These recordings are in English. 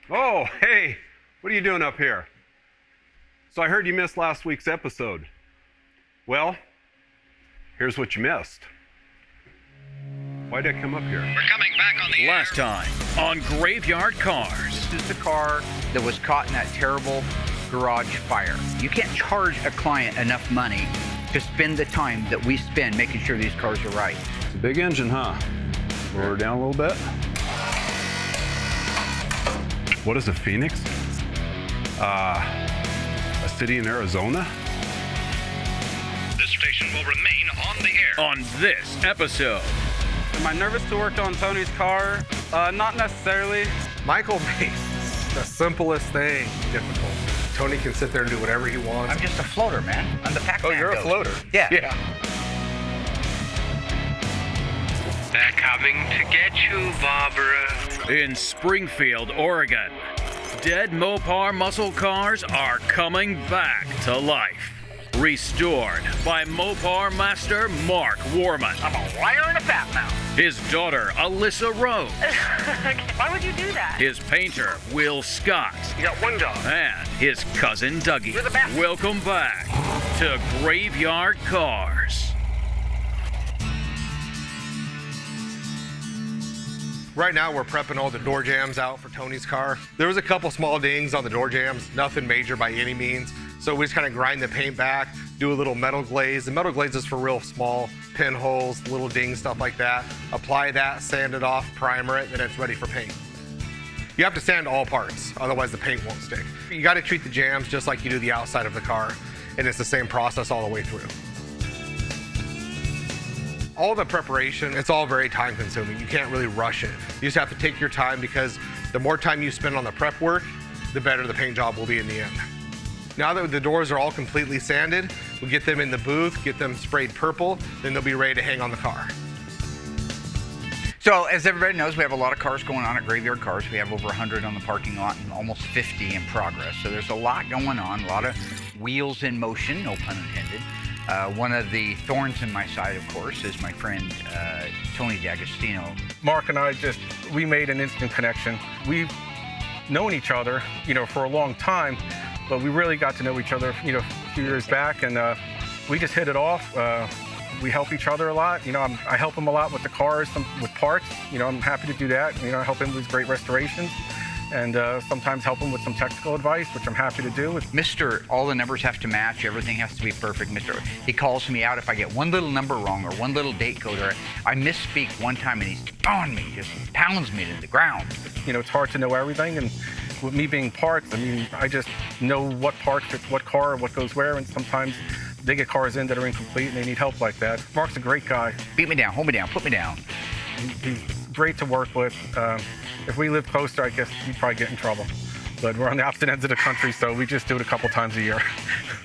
Oh, hey, what are you doing up here? So I heard you missed last week's episode. Well, here's what you missed. Why'd I come up here? We're coming back on the Last time on Graveyard Carz. This is the car that was caught in that terrible garage fire. You can't charge a client enough money to spend the time that we spend making sure these cars are right. It's a big engine, huh? Lower her down a little bit. What is a Phoenix? A city in Arizona? This station will remain on the air. On this episode, Am I nervous to work on Tony's car? Not necessarily. Michael makes the simplest thing difficult. Tony can sit there and do whatever he wants. I'm just a floater, man. I'm the Pac-Man. Oh, you're a goat. floater. Yeah. They're coming to get you, Barbara. in Springfield, Oregon, dead Mopar muscle cars are coming back to life. Restored by Mopar master Mark Warman. I'm a liar and a fat mouth. His daughter, Alyssa Rose. Why would you do that? His painter, Will Scott. You got one job. And his cousin, Dougie. You're the best. Welcome back to Graveyard Carz. Right now, we're prepping all the door jams out for Tony's car. There was a couple small dings on the door jams, nothing major by any means. So we just kind of grind the paint back, do a little metal glaze. The metal glaze is for real small pinholes, little dings, stuff like that. Apply that, sand it off, primer it, then it's ready for paint. You have to sand all parts, otherwise the paint won't stick. You got to treat the jams just like you do the outside of the car, and it's the same process all the way through. All the preparation, it's all very time consuming. You can't really rush it. You just have to take your time because the more time you spend on the prep work, the better the paint job will be in the end. Now that the doors are all completely sanded, we get them in the booth, get them sprayed purple, then they'll be ready to hang on the car. So, as everybody knows, we have a lot of cars going on at Graveyard Carz. We have over 100 on the parking lot and almost 50 in progress. So there's a lot going on, a lot of wheels in motion, no pun intended. One of the thorns in my side, of course, is my friend Tony D'Agostino. Mark and I we made an instant connection. We've known each other, for a long time, but we really got to know each other, a few years back, and we just hit it off. We help each other a lot. I help him a lot with the cars, with parts. I'm happy to do that. I help him with great restorations, and sometimes help him with some technical advice, which I'm happy to do. Mr. All the numbers have to match. Everything has to be perfect. He calls me out if I get one little number wrong or one little date code, or I misspeak one time and he's on me, just pounds me to the ground. It's hard to know everything, and with me being parts, I just know what part fits what car, what goes where, and sometimes they get cars in that are incomplete and they need help like that. Mark's a great guy. Beat me down, hold me down, put me down. He's great to work with. If we lived closer, I guess he'd probably get in trouble. But we're on the opposite ends of the country, so we just do it a couple times a year.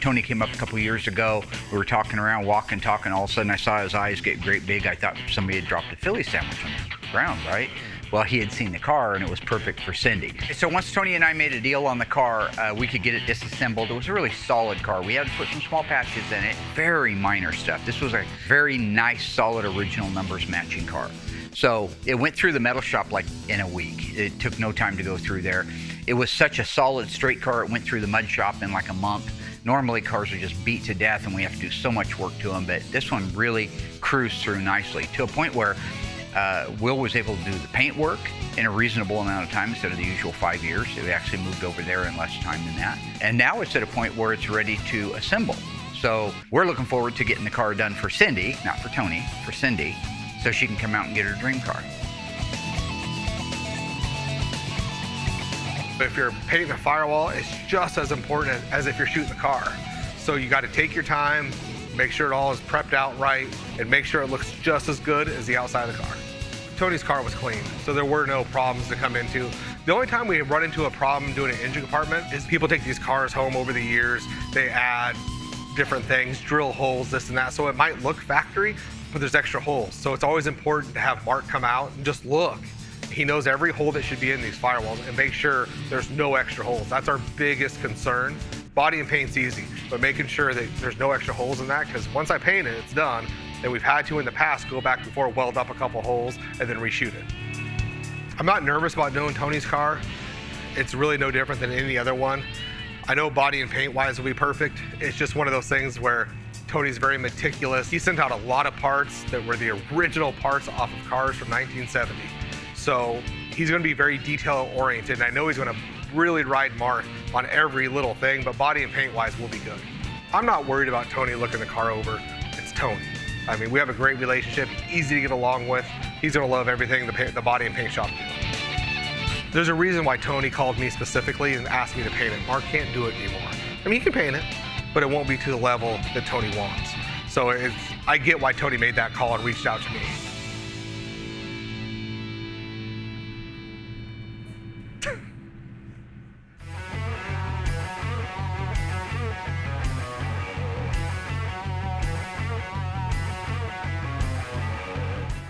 Tony came up a couple years ago. We were talking around, walking, talking. All of a sudden, I saw his eyes get great big. I thought somebody had dropped a Philly sandwich on the ground, right? Well, he had seen the car, and it was perfect for Cindy. So once Tony and I made a deal on the car, we could get it disassembled. It was a really solid car. We had to put some small patches in it, very minor stuff. This was a very nice, solid, original numbers matching car. So it went through the metal shop like in a week. It took no time to go through there. It was such a solid, straight car. It went through the mud shop in like a month. Normally, cars are just beat to death, and we have to do so much work to them. But this one really cruised through nicely to a point where Will was able to do the paint work in a reasonable amount of time instead of the usual 5 years. It actually moved over there in less time than that. And now it's at a point where it's ready to assemble. So we're looking forward to getting the car done for Cindy, not for Tony, for Cindy, so she can come out and get her dream car. If you're painting the firewall, it's just as important as if you're shooting the car. So you got to take your time, make sure it all is prepped out right, and make sure it looks just as good as the outside of the car. Tony's car was clean, so there were no problems to come into. The only time we run into a problem doing an engine compartment is people take these cars home over the years, they add different things, drill holes, this and that, so it might look factory, but there's extra holes. So it's always important to have Mark come out and just look. He knows every hole that should be in these firewalls and make sure there's no extra holes. That's our biggest concern. Body and paint's easy, but making sure that there's no extra holes in that, because once I paint it, it's done. And we've had to, in the past, go back before, weld up a couple holes, and then reshoot it. I'm not nervous about doing Tony's car. It's really no different than any other one. I know body and paint wise will be perfect. It's just one of those things where Tony's very meticulous. He sent out a lot of parts that were the original parts off of cars from 1970. So he's gonna be very detail oriented, and I know he's gonna really ride Mark on every little thing, but body and paint wise will be good. I'm not worried about Tony looking the car over. It's Tony. I mean, we have a great relationship, easy to get along with. He's gonna love everything the body and paint shop do. There's a reason why Tony called me specifically and asked me to paint it. Mark can't do it anymore. I mean, he can paint it, but it won't be to the level that Tony wants. So I get why Tony made that call and reached out to me.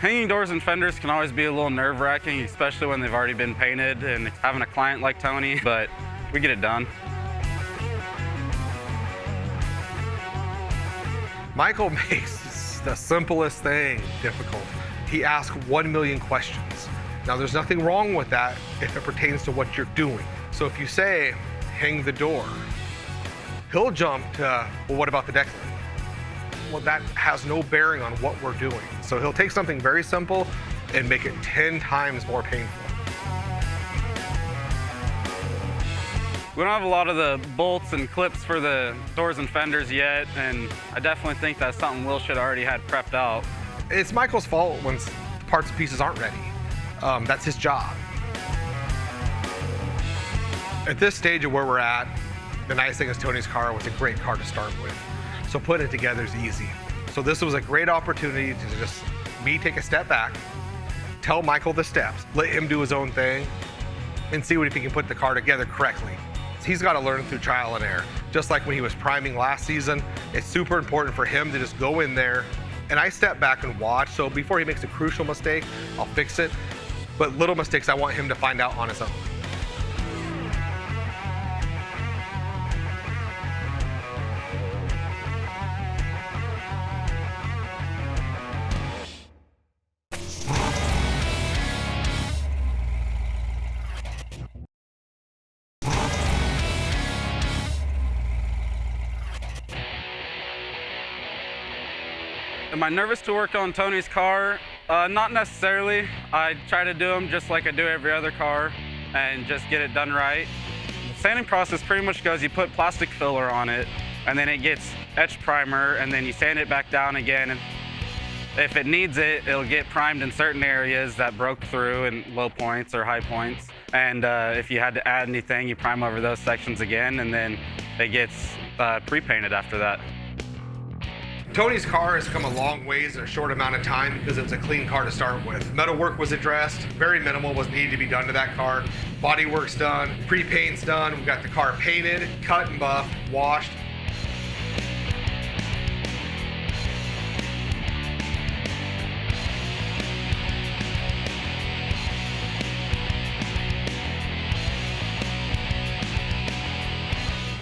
Hanging doors and fenders can always be a little nerve-wracking, especially when they've already been painted, and having a client like Tony, but we get it done. Michael makes the simplest thing difficult. He asks 1 million questions. Now, there's nothing wrong with that if it pertains to what you're doing. So if you say, hang the door, he'll jump to, well, what about the deck lid? Well, that has no bearing on what we're doing. So he'll take something very simple and make it 10 times more painful. We don't have a lot of the bolts and clips for the doors and fenders yet, and I definitely think that's something Will should already had prepped out. It's Michael's fault when parts and pieces aren't ready. That's his job. At this stage of where we're at, the nice thing is Tony's car was a great car to start with. So putting it together is easy. So this was a great opportunity to just me take a step back, tell Michael the steps, let him do his own thing, and see if he can put the car together correctly. He's got to learn through trial and error. Just like when he was priming last season, it's super important for him to just go in there, and I step back and watch. So before he makes a crucial mistake, I'll fix it. But little mistakes, I want him to find out on his own. Am I nervous to work on Tony's car? Not necessarily. I try to do them just like I do every other car and just get it done right. The sanding process pretty much goes, you put plastic filler on it and then it gets etch primer and then you sand it back down again. And if it needs it, it'll get primed in certain areas that broke through in low points or high points. And if you had to add anything, you prime over those sections again and then it gets pre-painted after that. Tony's car has come a long ways in a short amount of time because it's a clean car to start with. Metal work was addressed, very minimal was needed to be done to that car. Body work's done, pre-paint's done, we've got the car painted, cut and buffed, washed.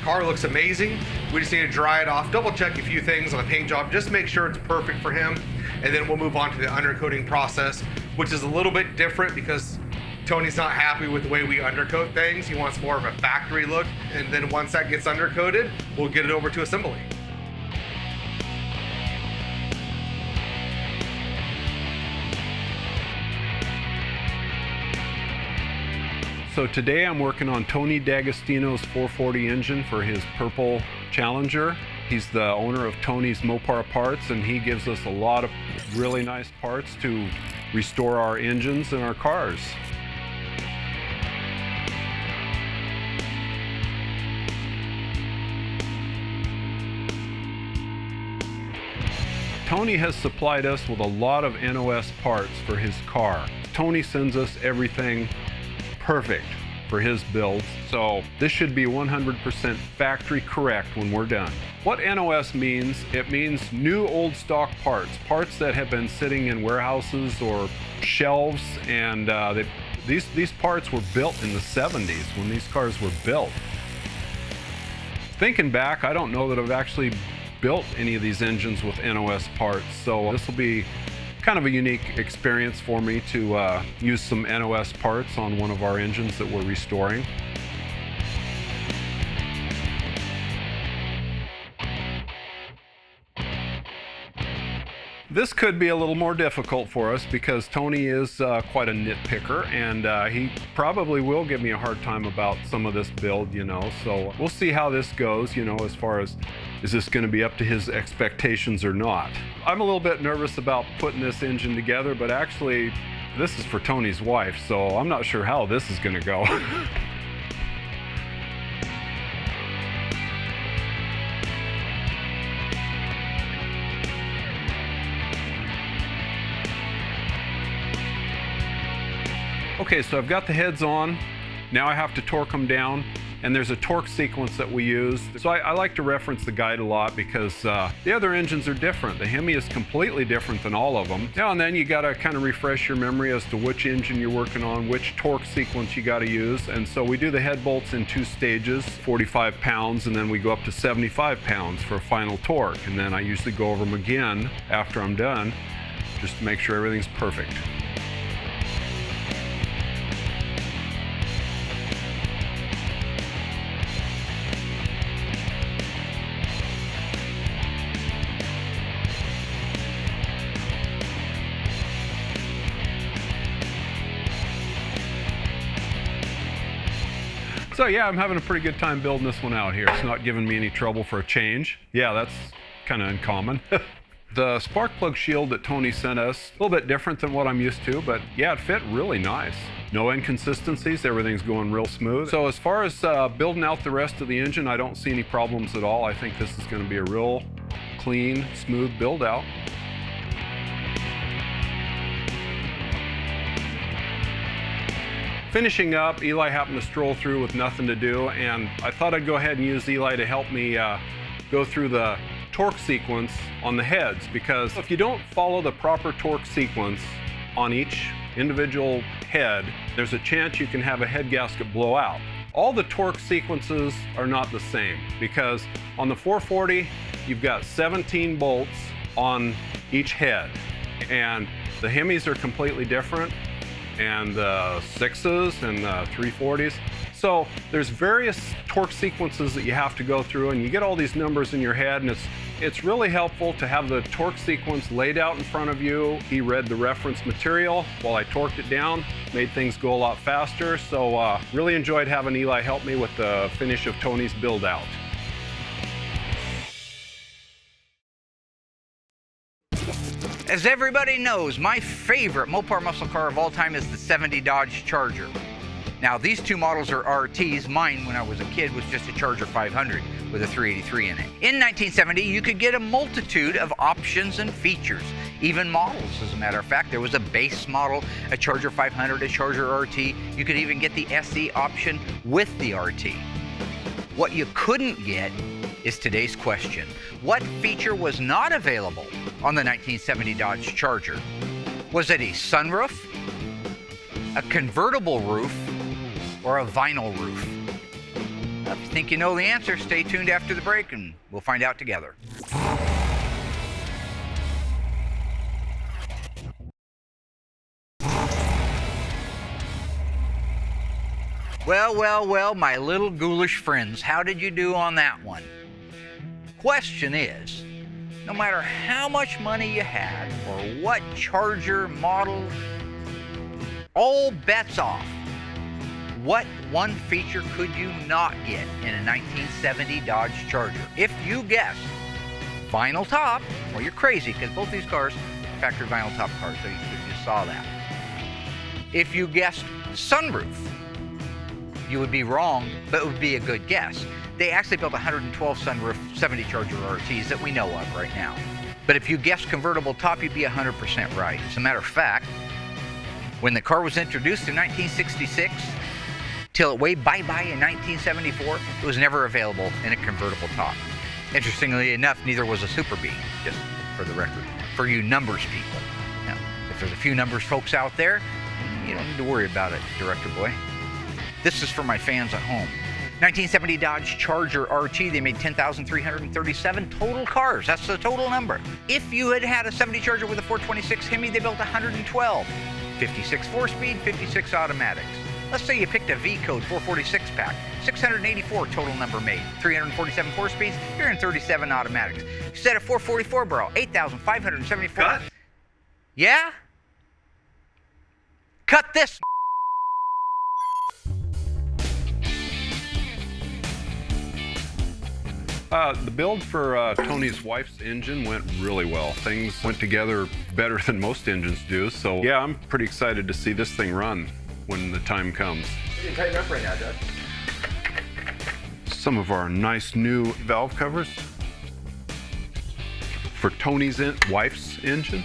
Car looks amazing. We just need to dry it off, double check a few things on the paint job, just make sure it's perfect for him. And then we'll move on to the undercoating process, which is a little bit different because Tony's not happy with the way we undercoat things. He wants more of a factory look. And then once that gets undercoated, we'll get it over to assembly. So today I'm working on Tony D'Agostino's 440 engine for his purple Challenger. He's the owner of Tony's Mopar Parts, and he gives us a lot of really nice parts to restore our engines and our cars. Tony has supplied us with a lot of NOS parts for his car. Tony sends us everything perfect for his builds, so this should be 100% factory correct when we're done. What NOS means, it means new old stock parts, parts that have been sitting in warehouses or shelves, and these parts were built in the 70s when these cars were built. Thinking back, I don't know that I've actually built any of these engines with NOS parts, so this will be kind of a unique experience for me to use some NOS parts on one of our engines that we're restoring. This could be a little more difficult for us because Tony is quite a nitpicker, and he probably will give me a hard time about some of this build, you know. So we'll see how this goes, you know, as far as is this going to be up to his expectations or not. I'm a little bit nervous about putting this engine together, but actually this is for Tony's wife, so I'm not sure how this is going to go. Okay, so I've got the heads on. Now I have to torque them down, and there's a torque sequence that we use. So I like to reference the guide a lot because the other engines are different. The Hemi is completely different than all of them. Now and then you gotta kind of refresh your memory as to which engine you're working on, which torque sequence you gotta use. And so we do the head bolts in 2 stages, 45 pounds, and then we go up to 75 pounds for a final torque. And then I usually go over them again after I'm done, just to make sure everything's perfect. So yeah, I'm having a pretty good time building this one out here. It's not giving me any trouble for a change. Yeah, that's kind of uncommon. The spark plug shield that Tony sent us, a little bit different than what I'm used to, but yeah, it fit really nice. No inconsistencies, everything's going real smooth. So as far as building out the rest of the engine, I don't see any problems at all. I think this is going to be a real clean, smooth build out. Finishing up, Eli happened to stroll through with nothing to do, and I thought I'd go ahead and use Eli to help me go through the torque sequence on the heads, because if you don't follow the proper torque sequence on each individual head, there's a chance you can have a head gasket blow out. All the torque sequences are not the same, because on the 440, you've got 17 bolts on each head, and the Hemis are completely different, and the 6s and the 340s. So there's various torque sequences that you have to go through, and you get all these numbers in your head, and it's really helpful to have the torque sequence laid out in front of you. He read the reference material while I torqued it down, made things go a lot faster. So really enjoyed having Eli help me with the finish of Tony's build out. As everybody knows, my favorite Mopar muscle car of all time is the 70 Dodge Charger. Now, these two models are RTs. Mine, when I was a kid, was just a Charger 500 with a 383 in it. In 1970, you could get a multitude of options and features, even models, as a matter of fact. There was a base model, a Charger 500, a Charger RT. You could even get the SE option with the RT. What you couldn't get is today's question. What feature was not available on the 1970 Dodge Charger? Was it a sunroof, a convertible roof, or a vinyl roof? If you think you know the answer, stay tuned after the break and we'll find out together. Well, my little ghoulish friends, how did you do on that one? Question is, no matter how much money you had or what Charger model, all bets off. What one feature could you not get in a 1970 Dodge Charger? If you guessed vinyl top, well, you're crazy, because both these cars are factory vinyl top cars, so you just saw that. If you guessed sunroof, you would be wrong, but it would be a good guess. They actually built 112 sunroof 70 Charger RTs that we know of right now. But if you guessed convertible top, you'd be 100% right. As a matter of fact, when the car was introduced in 1966, till it waved bye-bye in 1974, it was never available in a convertible top. Interestingly enough, neither was a Super Bee, just for the record, for you numbers people. Now, if there's a few numbers folks out there, you don't need to worry about it, Director Boy. This is for my fans at home. 1970 Dodge Charger RT, they made 10,337 total cars. That's the total number. If you had had a 70 Charger with a 426 Hemi, they built 112. 56 4-speed, 56 automatics. Let's say you picked a V code 446 pack, 684 total number made, 347 4-speeds, 337 automatics. Set a 444 barrel, 8,574. Cut. Yeah? Cut this. The build for Tony's wife's engine went really well. Things went together better than most engines do. So yeah, I'm pretty excited to see this thing run when the time comes. You can tighten up right now, Doug. Some of our nice new valve covers for Tony's wife's engine.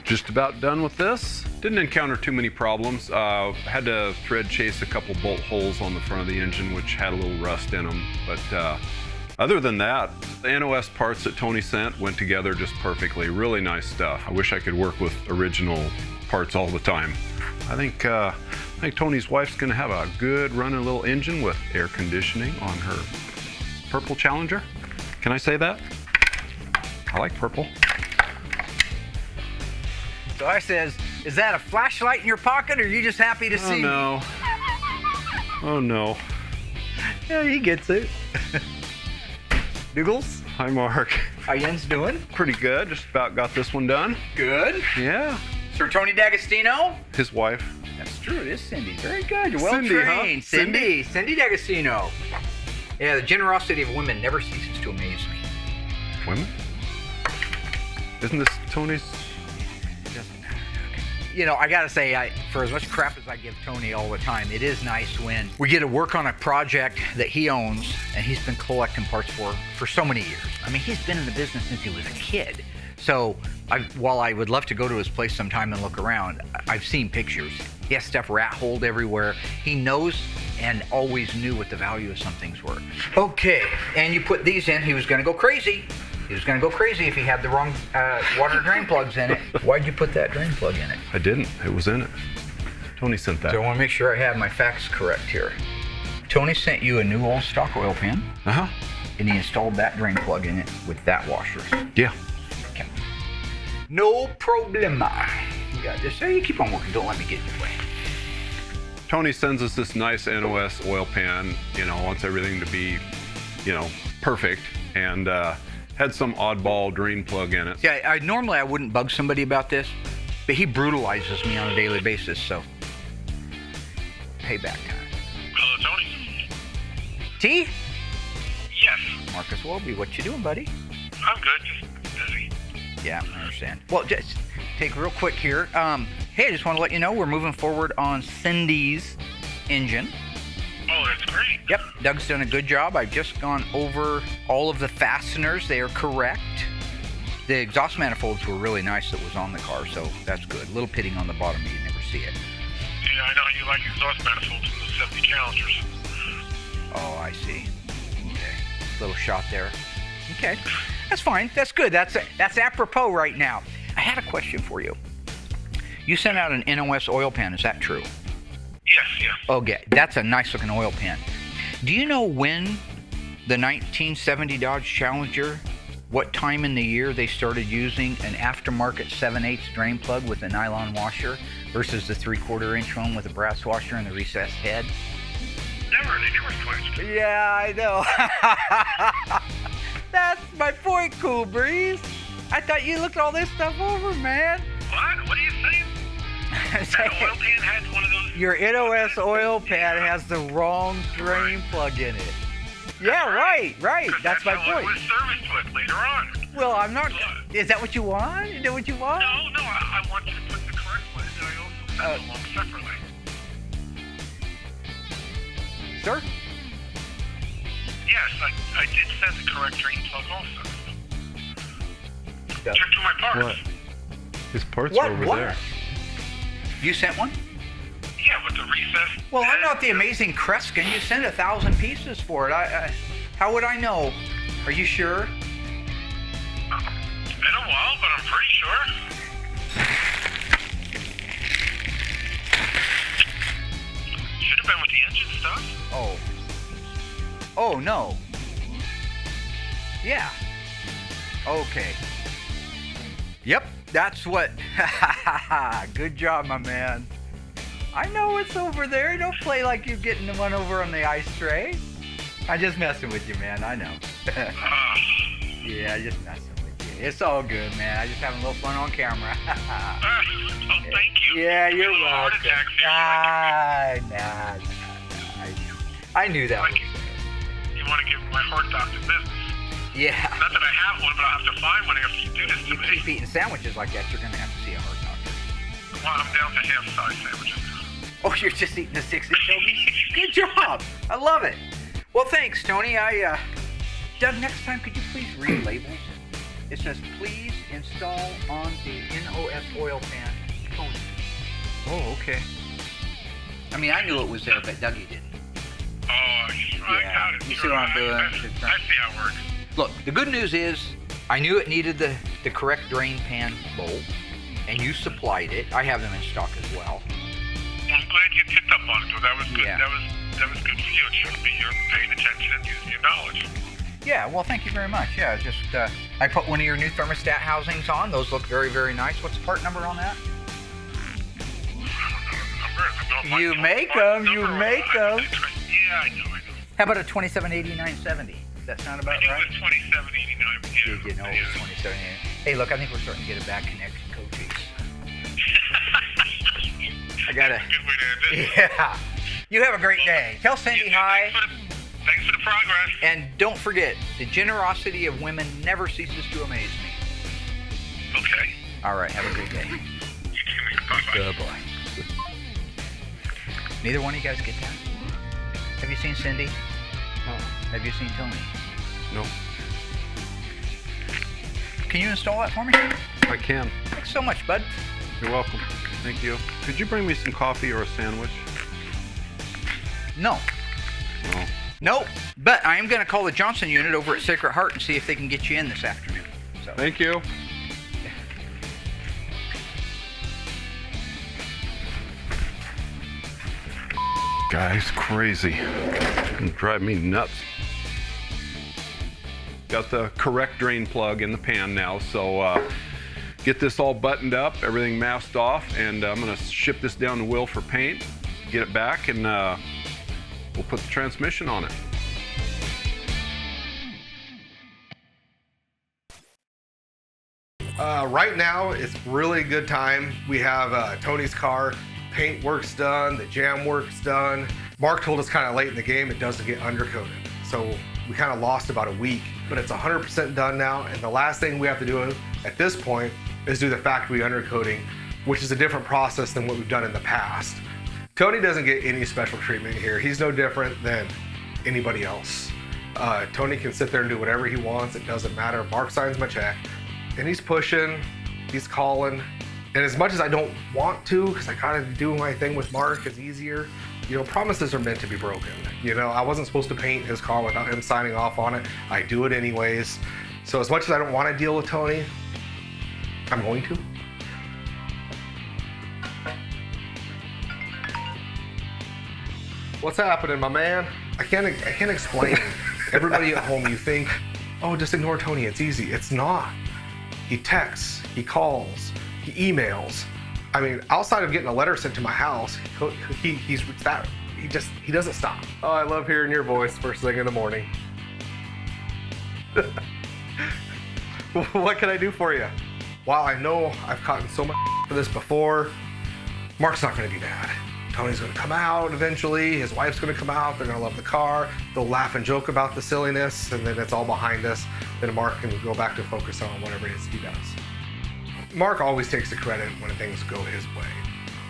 Just about done with this. Didn't encounter too many problems. Had to thread chase a couple bolt holes on the front of the engine, which had a little rust in them. But other than that, the NOS parts that Tony sent went together just perfectly. Really nice stuff. I wish I could work with original parts all the time. I think Tony's wife's gonna have a good running little engine with air conditioning on her purple Challenger. Can I say that? I like purple. So I says, is that a flashlight in your pocket, or are you just happy to see me? Oh no. Oh no. Yeah, he gets it. Douglas, Hi Mark. how Jens doing? Pretty good. Just about got this one done. Good. Yeah. Sir Tony D'Agostino? His wife. That's true, it is Cindy. Very good. You're well Cindy, huh? trained. Cindy D'Agostino. Yeah, the generosity of women never ceases to amaze me. Women? Isn't this Tony's? You know, I gotta say, for as much crap as I give Tony all the time, it is nice when we get to work on a project that he owns and he's been collecting parts for so many years. I mean, he's been in the business since he was a kid. So while I would love to go to his place sometime and look around, I've seen pictures. He has stuff rat-holed everywhere. He knows and always knew what the value of some things were. Okay, and you put these in, he was gonna go crazy. He was going to go crazy if he had the wrong water drain plugs in it. Why'd you put that drain plug in it? I didn't. It was in it. Tony sent that. So I want to make sure I have my facts correct here. Tony sent you a new old stock oil pan, Uh-huh. and he installed that drain plug in it with that washer. Yeah. Okay. No problema. You got this. So you keep on working. Don't let me get in your way. Tony sends us this nice NOS oil pan, wants everything to be, perfect, and had some oddball drain plug in it. Yeah, normally I wouldn't bug somebody about this, but he brutalizes me on a daily basis, so payback time. Hello, Tony. T? Yes, Marcus Welby, what you doing, buddy? I'm good. Just busy. Yeah, I understand. Well, just take real quick here. Hey, I just want to let you know we're moving forward on Cindy's engine. Oh, that's great. Yep, Doug's done a good job. I've just gone over all of the fasteners. They are correct. The exhaust manifolds were really nice that was on the car, so that's good. A little pitting on the bottom, but you never see it. Yeah, I know you like exhaust manifolds from the 70 Challengers. Oh, I see. Okay, little shot there. Okay, that's fine. That's good. That's apropos right now. I had a question for you. You sent out an NOS oil pan. Is that true? Yes, yeah. Okay, that's a nice looking oil pan. Do you know when the 1970 Dodge Challenger, what time in the year they started using an aftermarket 7/8 drain plug with a nylon washer versus the 3/4 inch one with a brass washer and the recessed head? They never switched. Yeah, I know. That's my point, Cool Breeze. I thought you looked all this stuff over, man. What? What are you saying? That oil pan had one of those. Your NOS oil pan has the wrong drain plug in it. Yeah, right. That's my how point. it was serviced with later on. Well, I'm not. Is that what you want? Is that what you want? No, I want you to put the correct one in, and I also sent it along separately. Sir? Yes, I did send the correct drain plug also. Check to my parts. What? His parts What? are over What? there. You sent one? Yeah, with the recess. Well, I'm not the amazing Kreskin. You sent 1,000 pieces for it. How would I know? Are you sure? It's been a while, but I'm pretty sure. Should have been with the engine stuff. Oh. Oh, no. Yeah. Okay. Yep, that's what. Good job, my man. I know it's over there. Don't play like you're getting the one over on the ice tray. I'm just messing with you, man. I know. Yeah, just messing with you. It's all good, man. I just having a little fun on camera. Oh, thank you. Yeah, you're Give me a heart welcome. attack, I knew that was You want to give my heart doctor business. Yeah. Not that I have one, but I'll have to find one after you do this to You me. keep eating sandwiches like that, you're going to have to see a heart doctor. Well, I'm down to half-size sandwiches. Oh, you're just eating the 6-inch hoagies? Good job. I love it. Well, thanks, Tony. Doug, next time, could you please read labels? It says, please install on the NOS oil pan, Tony. Oh, okay. I mean, I knew it was there, but Dougie didn't. Oh, I got it. You see Sure. what I'm doing? I see how it works. Look, the good news is, I knew it needed the correct drain pan bolt, and you supplied it. I have them in stock as well. Well, I'm glad you picked up on it, though. That was good. Yeah. That was good for you. It showed me you're paying attention and using your knowledge. Yeah, well, thank you very much. Yeah, just I put one of your new thermostat housings on. Those look very, very nice. What's the part number on that? You make them. You make them. Yeah, I know. How about a 278970? Does that sound about right? It was 2789. Yeah. Did you know it was 2789? Hey, look, I think we're starting to get a bad connection, coaches. I gotta. Good way to end it. Yeah. You have a great day. Tell Cindy hi. Thanks for the progress. And don't forget, the generosity of women never ceases to amaze me. Okay. All right, have a great day. You too, man. Bye-bye. Good boy. Neither one of you guys get that? Have you seen Cindy? No. Have you seen Tony? No. Can you install that for me? I can. Thanks so much, bud. You're welcome. Thank you. Could you bring me some coffee or a sandwich? No. No. Nope. But I am going to call the Johnson unit over at Sacred Heart and see if they can get you in this afternoon. So. Thank you. Guy's crazy. Drive me nuts. Got the correct drain plug in the pan now, so get this all buttoned up, everything masked off, and I'm gonna ship this down to Will for paint, get it back, and we'll put the transmission on it. Right now, it's really a good time. We have Tony's car, paint work's done, the jam work's done. Mark told us kind of late in the game it doesn't get undercoated. So we kind of lost about a week, but it's 100% done now. And the last thing we have to do at this point is do the factory undercoating, which is a different process than what we've done in the past. Tony doesn't get any special treatment here. He's no different than anybody else. Tony can sit there and do whatever he wants. It doesn't matter. Mark signs my check. And he's pushing, he's calling. And as much as I don't want to, because I kind of do my thing with Mark, it's easier. You know, promises are meant to be broken. You know, I wasn't supposed to paint his car without him signing off on it. I do it anyways. So as much as I don't want to deal with Tony, I'm going to. What's happening, my man? I can't explain. Everybody at home, you think, oh, just ignore Tony, it's easy. It's not. He texts, he calls, he emails. I mean, outside of getting a letter sent to my house, he doesn't stop. Oh, I love hearing your voice first thing in the morning. What can I do for you? While I know I've gotten so much for this before, Mark's not gonna be mad. Tony's gonna come out eventually, his wife's gonna come out, they're gonna love the car, they'll laugh and joke about the silliness, and then it's all behind us. Then Mark can go back to focus on whatever it is he does. Mark always takes the credit when things go his way.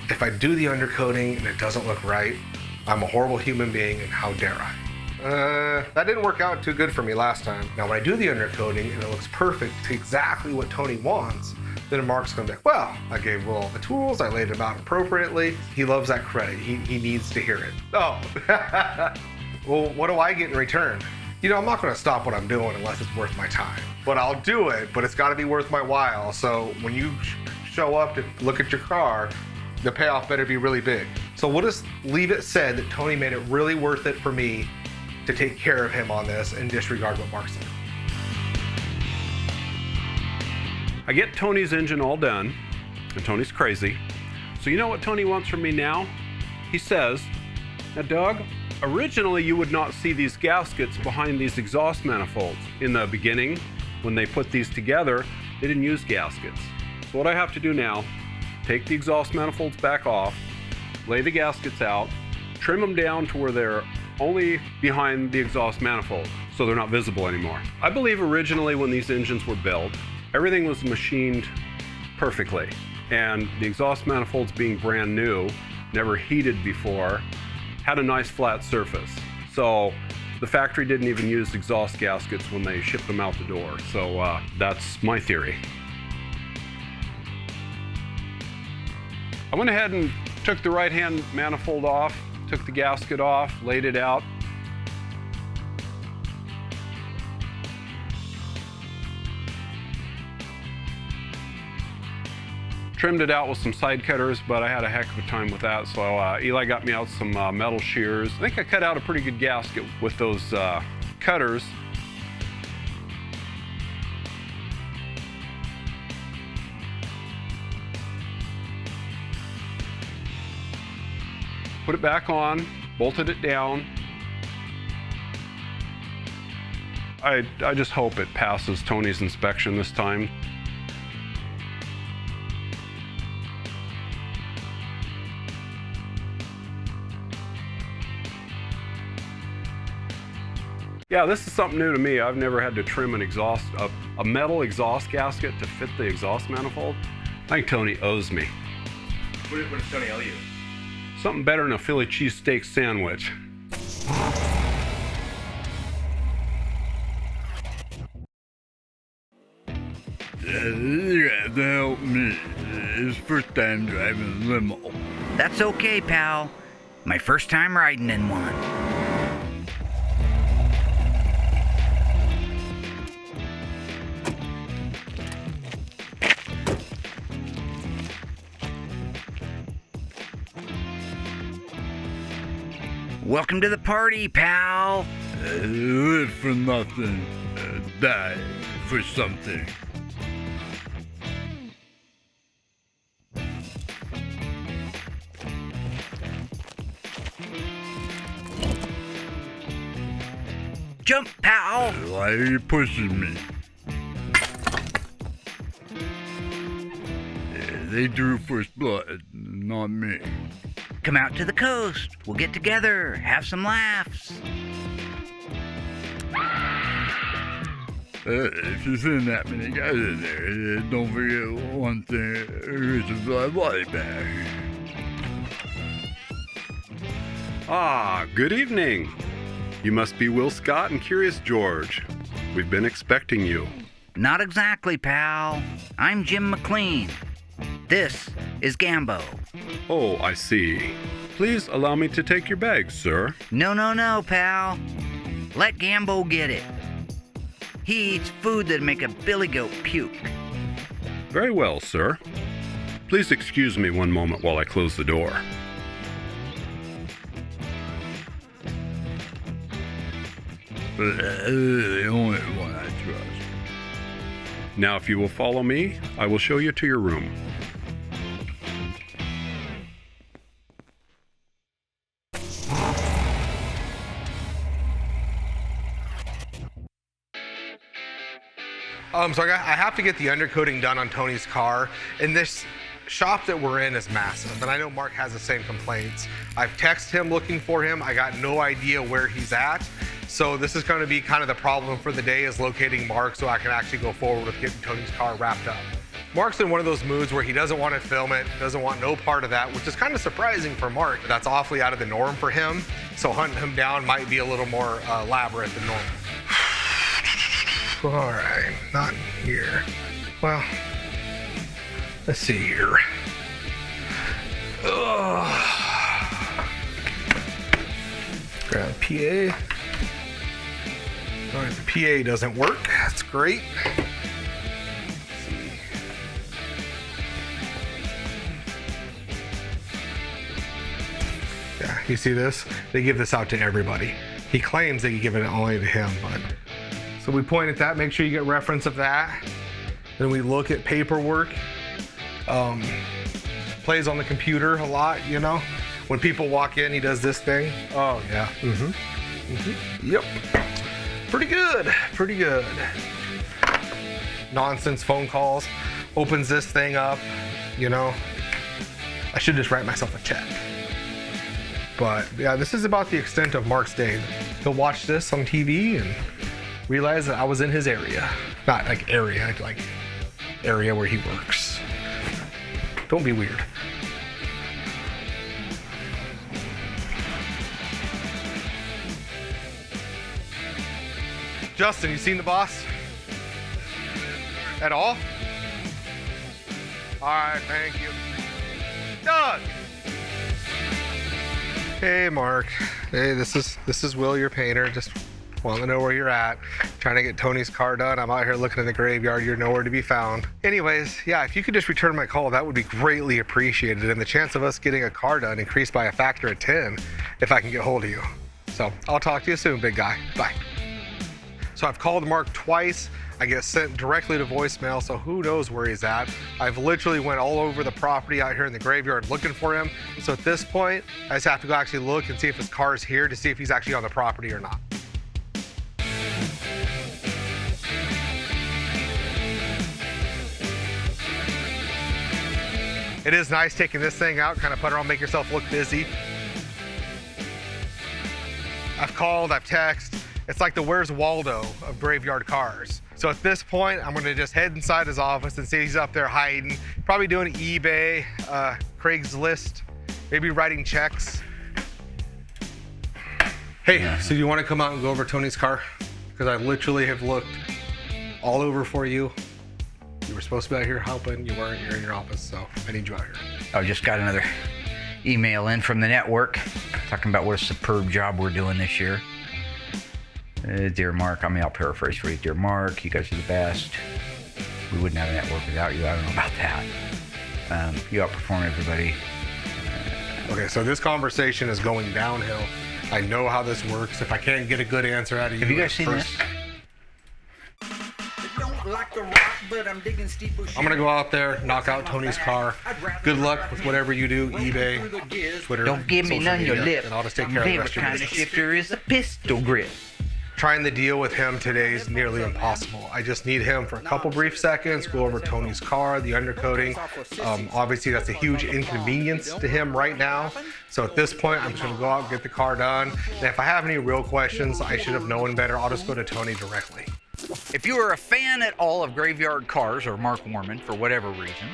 If I do the undercoating and it doesn't look right, I'm a horrible human being and how dare I? That didn't work out too good for me last time. Now when I do the undercoating and it looks perfect to exactly what Tony wants, then Mark's gonna be like, well, I gave Will all the tools, I laid them out appropriately. He loves that credit, he needs to hear it. Oh, well, what do I get in return? You know, I'm not gonna stop what I'm doing unless it's worth my time. But I'll do it, but it's gotta be worth my while. So when you show up to look at your car, the payoff better be really big. So we'll just leave it said that Tony made it really worth it for me to take care of him on this and disregard what Mark said. I get Tony's engine all done, and Tony's crazy. So you know what Tony wants from me now? he says, "Now, Doug, originally you would not see these gaskets behind these exhaust manifolds. In the beginning, when they put these together, they didn't use gaskets. So what I have to do now, take the exhaust manifolds back off, lay the gaskets out, trim them down to where they're only behind the exhaust manifold, so they're not visible anymore. I believe originally when these engines were built, everything was machined perfectly, and the exhaust manifolds being brand new, never heated before, had a nice flat surface. So the factory didn't even use exhaust gaskets when they shipped them out the door. So that's my theory. I went ahead and took the right-hand manifold off, took the gasket off, laid it out. Trimmed it out with some side cutters, but I had a heck of a time with that. So Eli got me out some metal shears. I think I cut out a pretty good gasket with those cutters. Put it back on, bolted it down. I just hope it passes Tony's inspection this time. Yeah, this is something new to me. I've never had to trim an a metal exhaust gasket to fit the exhaust manifold. I think Tony owes me. What does Tony owe you? Something better than a Philly cheesesteak sandwich. You have to help me. It's first time driving a limo. That's okay, pal. My first time riding in one. Welcome to the party, pal. Live for nothing, die for something. Jump, pal. Why are you pushing me? They drew first blood, not me. Come out to the coast. We'll get together, have some laughs. If you send that many guys in there, don't forget one thing. Here's a body bag. Ah, good evening. You must be Will Scott and Curious George. We've been expecting you. Not exactly, pal. I'm Jim McLean. This is Gambo. Oh, I see. Please allow me to take your bag, sir. No, pal. Let Gambo get it. He eats food that'd make a billy goat puke. Very well, sir. Please excuse me one moment while I close the door. The only one I trust. Now, if you will follow me, I will show you to your room. So I have to get the undercoating done on Tony's car, and this shop that we're in is massive, and I know Mark has the same complaints. I've texted him looking for him. I got no idea where he's at. So this is going to be kind of the problem for the day, is locating Mark so I can actually go forward with getting Tony's car wrapped up. Mark's in one of those moods where he doesn't want to film it, doesn't want no part of that, which is kind of surprising for Mark. That's awfully out of the norm for him. So hunting him down might be a little more elaborate than normal. All right, not in here. Well, let's see here. Grab PA. All right, the PA doesn't work. That's great. Let's see. Yeah, you see this? They give this out to everybody. He claims they give it only to him, but. So we point at that, make sure you get reference of that. Then we look at paperwork. Plays on the computer a lot, you know. When people walk in, he does this thing. Oh, yeah. Yep. Pretty good. Pretty good. Nonsense phone calls. Opens this thing up, you know. I should just write myself a check. But yeah, this is about the extent of Mark's day. He'll watch this on TV and realize that I was in his area. Not like area, like area where he works. Don't be weird. Justin, you seen the boss? At all? All right, thank you. Doug! Hey, Mark. Hey, this is Will, your painter. Just want to know where you're at. Trying to get Tony's car done. I'm out here looking in the graveyard. You're nowhere to be found. Anyways, yeah, if you could just return my call, that would be greatly appreciated. And the chance of us getting a car done increased by a factor of 10 if I can get hold of you. So I'll talk to you soon, big guy. Bye. So I've called Mark twice. I get sent directly to voicemail, so who knows where he's at. I've literally went all over the property out here in the graveyard looking for him. So at this point, I just have to go actually look and see if his car is here to see if he's actually on the property or not. It is nice taking this thing out, kind of put it on, make yourself look busy. I've called, I've texted. It's like the Where's Waldo of graveyard cars. So at this point, I'm gonna just head inside his office and see he's up there hiding. Probably doing eBay, Craigslist, maybe writing checks. Hey, so you wanna come out and go over Tony's car? Because I literally have looked all over for you. You were supposed to be out here helping, you weren't, you're in your office, so I need you out here. I just got another email in from the network talking about what a superb job we're doing this year. Dear Mark, I'll paraphrase for you. Dear Mark, you guys are the best. We wouldn't have a network without you. I don't know about that. You outperform everybody. Okay, so this conversation is going downhill. I know how this works. If I can't get a good answer out of you, have you guys seen this? I'm gonna go out there, knock out Tony's car. Good luck with whatever you do, eBay, Twitter. Don't give me none of your lip. And I'll just take care of the rest of your Favorite kind of business. shifter is a pistol grip. Trying to deal with him today is nearly impossible. I just need him for a couple brief seconds, go over Tony's car, the undercoating. Obviously, that's a huge inconvenience to him right now. So at this point, I'm just gonna go out and get the car done. And if I have any real questions, I should have known better. I'll just go to Tony directly. If you are a fan at all of graveyard cars or Mark Warman for whatever reason,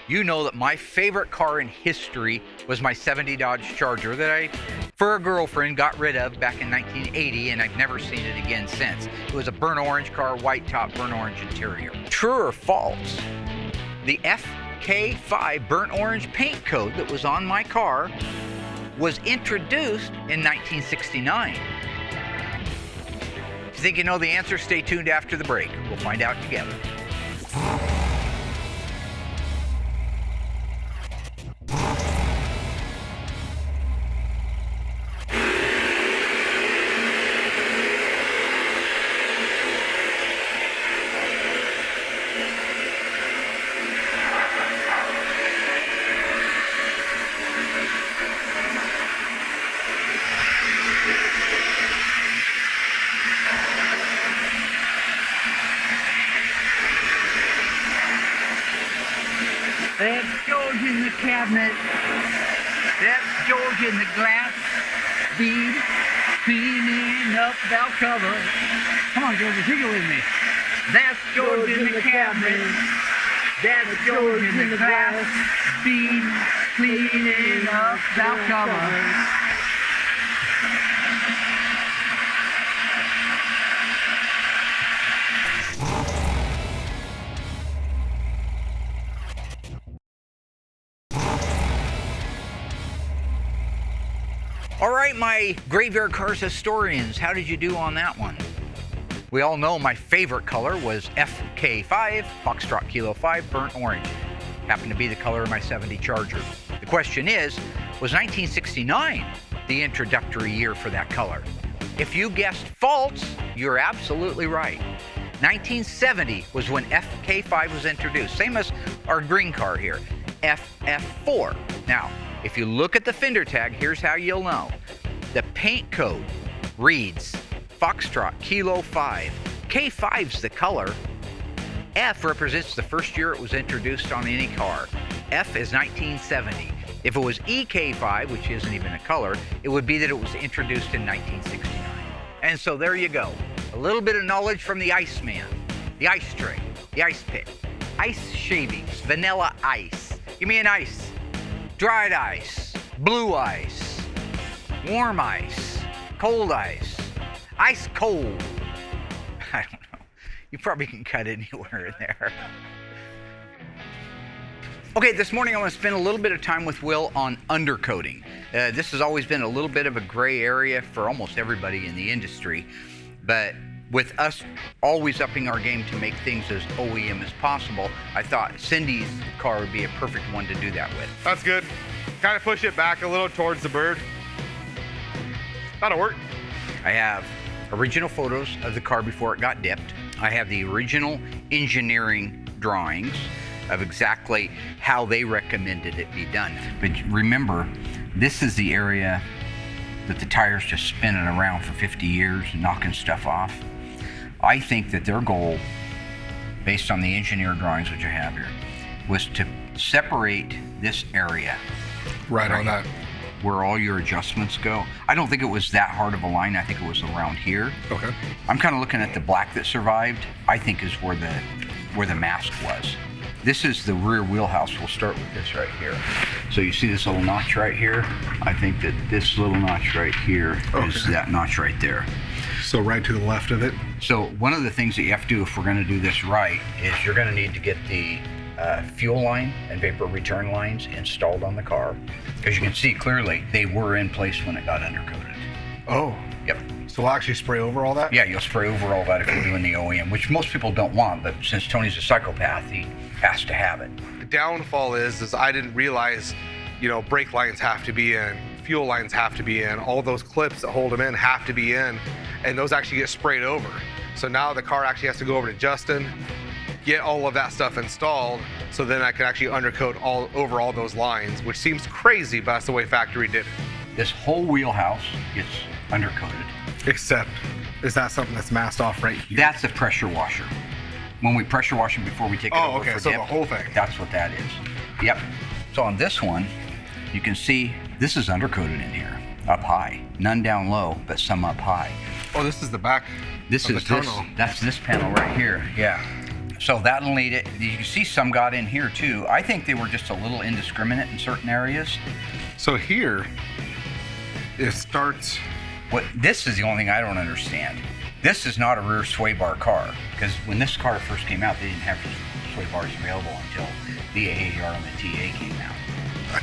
you know that my favorite car in history was my 70 Dodge Charger that I, for a girlfriend, got rid of back in 1980, and I've never seen it again since. It was a burnt orange car, white top, burnt orange interior. True or false? The FK5 burnt orange paint code that was on my car was introduced in 1969. If you think you know the answer, stay tuned after the break. We'll find out together. That's George in the cabinet. That's George in the glass bead, cleaning up valve cover. Come on, George, sing it with me. That's George in the cabinet. That's George in the glass bead, cleaning up valve cover. All right, my graveyard cars historians, how did you do on that one? We all know my favorite color was FK5, Foxtrot Kilo 5, burnt orange. Happened to be the color of my 70 Charger. The question is, was 1969 the introductory year for that color? If you guessed false, you're absolutely right. 1970 was when FK5 was introduced, same as our green car here, FF4. Now, If you look at the fender tag, here's how you'll know. The paint code reads Foxtrot Kilo 5. K5's the color. F represents the first year it was introduced on any car. F is 1970. If it was EK5, which isn't even a color, it would be that it was introduced in 1969. And so there you go. A little bit of knowledge from the Iceman, the ice tray, the ice pick, ice shavings, vanilla ice. Give me an ice. Dried ice, blue ice, warm ice, cold ice, ice cold. I don't know. You probably can cut anywhere in there. Okay, this morning I want to spend a little bit of time with Will on undercoating. This has always been a little bit of a gray area for almost everybody in the industry, but with us always upping our game to make things as OEM as possible, I thought Cindy's car would be a perfect one to do that with. That's good. Kind of push it back a little towards the bird. That'll work. I have original photos of the car before it got dipped. I have the original engineering drawings of exactly how they recommended it be done. But remember, this is the area that the tires just spinning around for 50 years and knocking stuff off. I think that their goal, based on the engineer drawings which I have here, was to separate this area. Right on that. Where all your adjustments go. I don't think it was that hard of a line. I think it was around here. Okay. I'm kind of looking at the black that survived, I think is where the mask was. This is the rear wheelhouse. We'll start with this right here. So you see this little notch right here? I think that this little notch right here is that notch right there. So right to the left of it? So one of the things that you have to do if we're going to do this right is you're going to need to get the fuel line and vapor return lines installed on the car. As you can see clearly, they were in place when it got undercoated. Oh. Yep. So we'll actually spray over all that? Yeah, you'll spray over all that if you're doing the OEM, which most people don't want, but since Tony's a psychopath, he has to have it. The downfall is I didn't realize, brake lines have to be in, fuel lines have to be in, all those clips that hold them in have to be in, and those actually get sprayed over. So now the car actually has to go over to Justin, get all of that stuff installed, so then I can actually undercoat all over all those lines, which seems crazy, but that's the way factory did it. This whole wheelhouse gets undercoated. Except, is that something that's masked off right here? That's a pressure washer. When we pressure wash it before we take it over for so dip, the whole thing. that's what that is. Yep. So on this one, you can see this is undercoated in here, up high. None down low, but some up high. Oh, this is the back This of is the this. tunnel. That's this panel right here. Yeah. So that'll lead it. You can see some got in here too. I think they were just a little indiscriminate in certain areas. So here, it starts. This is the only thing I don't understand. This is not a rear sway bar car, because when this car first came out, they didn't have sway bars available until the AAR and the TA came out.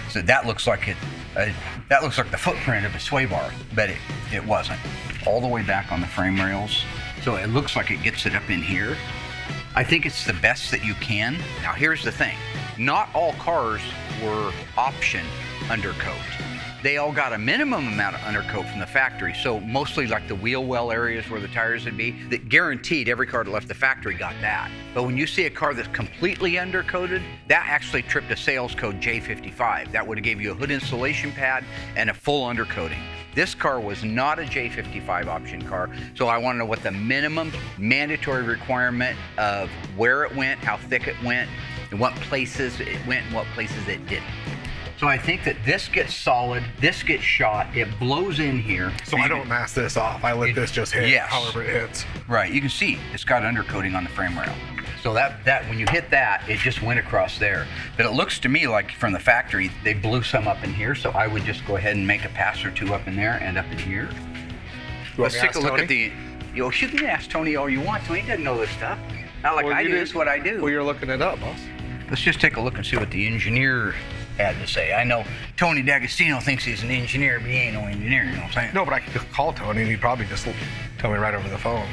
So that looks like that looks like the footprint of a sway bar, but it wasn't. All the way back on the frame rails, so it looks like it gets it up in here. I think it's the best that you can. Now here's the thing, not all cars were option undercoat. They all got a minimum amount of undercoat from the factory, so mostly like the wheel well areas where the tires would be, that guaranteed every car that left the factory got that. But when you see a car that's completely undercoated, that actually tripped a sales code J55. That would have gave you a hood insulation pad and a full undercoating. This car was not a J55 option car, so I want to know what the minimum mandatory requirement of where it went, how thick it went, and what places it went and what places it didn't. So I think that this gets solid, this gets shot, it blows in here. So I don't mask this off. I let this just hit however it hits. Right, you can see it's got undercoating on the frame rail. So that when you hit that, it just went across there. But it looks to me like from the factory, they blew some up in here, so I would just go ahead and make a pass or two up in there and up in here. Let's take a look at the, you can ask Tony all you want. Tony doesn't know this stuff. Not like I do, it's what I do. Well, you're looking it up, boss. Let's just take a look and see what the engineer had to say. I know Tony D'Agostino thinks he's an engineer, but he ain't no engineer, you know what I'm saying? No, but I could just call Tony and he'd probably just tell me right over the phone.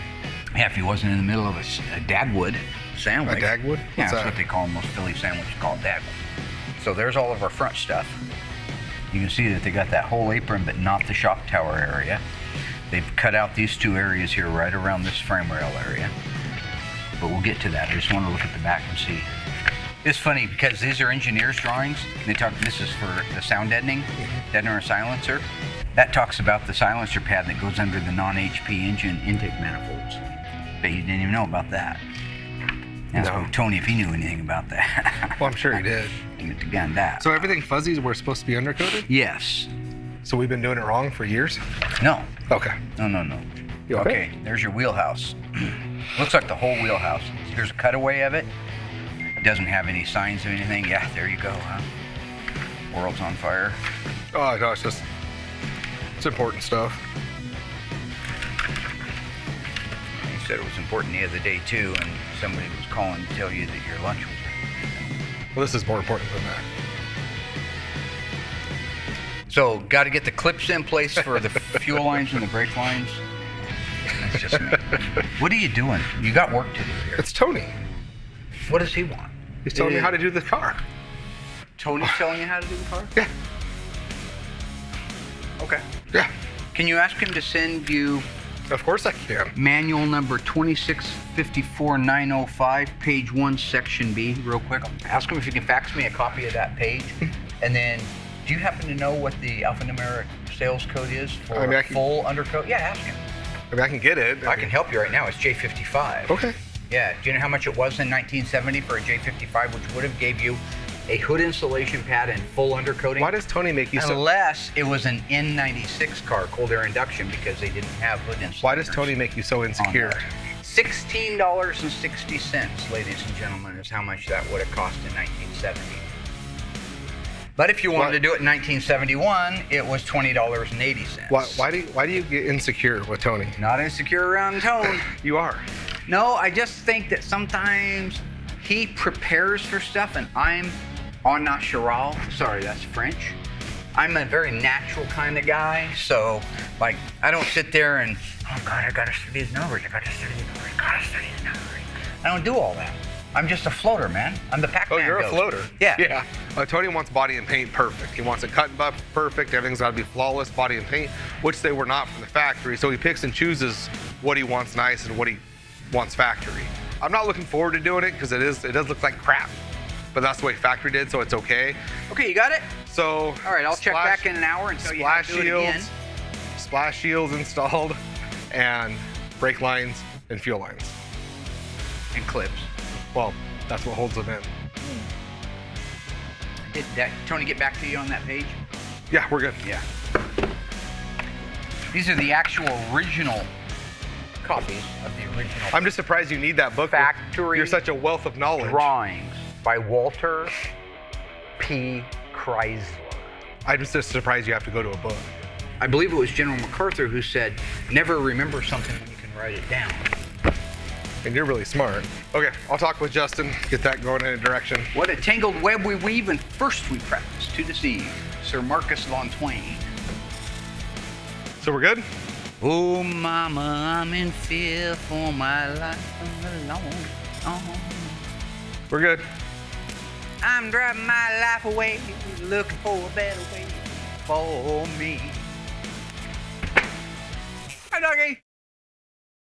Yeah, if he wasn't in the middle of a dagwood sandwich. A dagwood? Yeah, that's what they call them, most Philly sandwiches called dagwood. So there's all of our front stuff. You can see that they got that whole apron, but not the shock tower area. They've cut out these two areas here right around this frame rail area. But we'll get to that. I just want to look at the back and see It's funny because these are engineers' drawings. They talk. This is for the sound deadening, deadener or silencer. That talks about the silencer pad that goes under the non-HP engine intake manifolds. Bet you didn't even know about that. Ask Tony if he knew anything about that. Well, I'm sure he did. Again, that. So everything fuzzy were supposed to be undercoated? Yes. So we've been doing it wrong for years? No. Okay. No. You okay? There's your wheelhouse. Looks like the whole wheelhouse. Here's a cutaway of it. It doesn't have any signs of anything. Yeah, there you go, huh? World's on fire. Oh, no, it's important stuff. You said it was important the other day, too, and somebody was calling to tell you that your lunch was ready. Well, this is more important than that. So, got to get the clips in place for the fuel lines and the brake lines. That's just me. What are you doing? You got work to do here. It's Tony. What does he want? He's telling me how to do the car. Tony's telling you how to do the car? Yeah. Okay. Yeah. Can you ask him to send you Of course I can. manual number 2654905, page 1, section B, real quick? Ask him if you can fax me a copy of that page. And then, do you happen to know what the alphanumeric sales code is for a full undercoat? Yeah, ask him. I mean, I can get it. I can help you right now. It's J55. Okay. Yeah. Do you know how much it was in 1970 for a J55, which would have gave you a hood insulation pad and full undercoating? Why does Tony make you so... Unless it was an N96 car, cold air induction, because they didn't have hood insulation. Why does Tony make you so insecure? $16.60, ladies and gentlemen, is how much that would have cost in 1970. But if you wanted to do it in 1971, it was $20.80. Why do you get insecure with Tony? Not insecure around Tone. You are. No, I just think that sometimes he prepares for stuff and I'm en natural. Sorry, that's French. I'm a very natural kind of guy. So, like, I don't sit there and, oh God, I gotta study these numbers. I gotta study these numbers. I don't do all that. I'm just a floater, man. I'm the Pac-Man. Oh, you're a floater? Yeah. Yeah. Tony wants body and paint perfect. He wants it cut and buff perfect. Everything's got to be flawless, body and paint, which they were not from the factory. So he picks and chooses what he wants nice and what he wants factory. I'm not looking forward to doing it because it does look like crap, but that's the way factory did, so it's okay. Okay, you got it? So. All right, I'll check back in an hour and tell you how to do it again. Splash shields installed, and brake lines and fuel lines. And clips. Well, that's what holds them in. Did Tony get back to you on that page? Yeah, we're good. Yeah. These are the actual original copies of the original. I'm just surprised you need that book. Factory. You're such a wealth of knowledge. Drawings by Walter P. Chrysler. I'm just surprised you have to go to a book. I believe it was General MacArthur who said, never remember something when you can write it down. And you're really smart. Okay, I'll talk with Justin, get that going in a direction. What a tangled web we weave, and first we practice to deceive. Sir Marcus Von Twain. So we're good? Oh, mama, I'm in fear for my life alone. We're good. I'm driving my life away, looking for a better way for me. Hi, doggy.